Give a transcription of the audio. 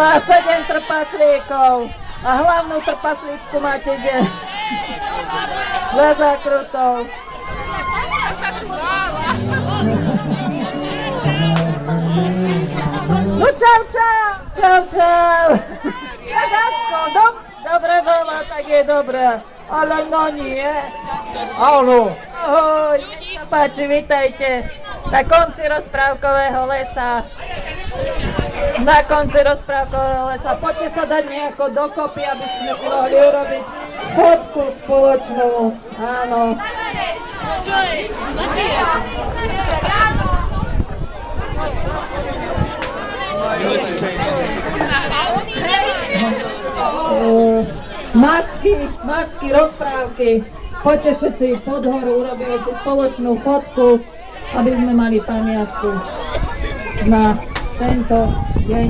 má 7 trpaslíkov a hlavnú trpaslíčku máte kde? Za zákrutou. No čau, čau! Čau, čau! Dobre veľa, tak je dobré, ale no nie. Áno. Ahoj, nech sa páči, vitajte na konci rozprávkového lesa. Na konci rozprávkového lesa. Poďte sa dať nejako dokopy, aby sme si mohli urobiť fotku spoločnú. Áno. Masky, rozprávky. Poďte všetci pod horu, urobíme si spoločnú fotku, aby sme mali pamiatku na tento deň.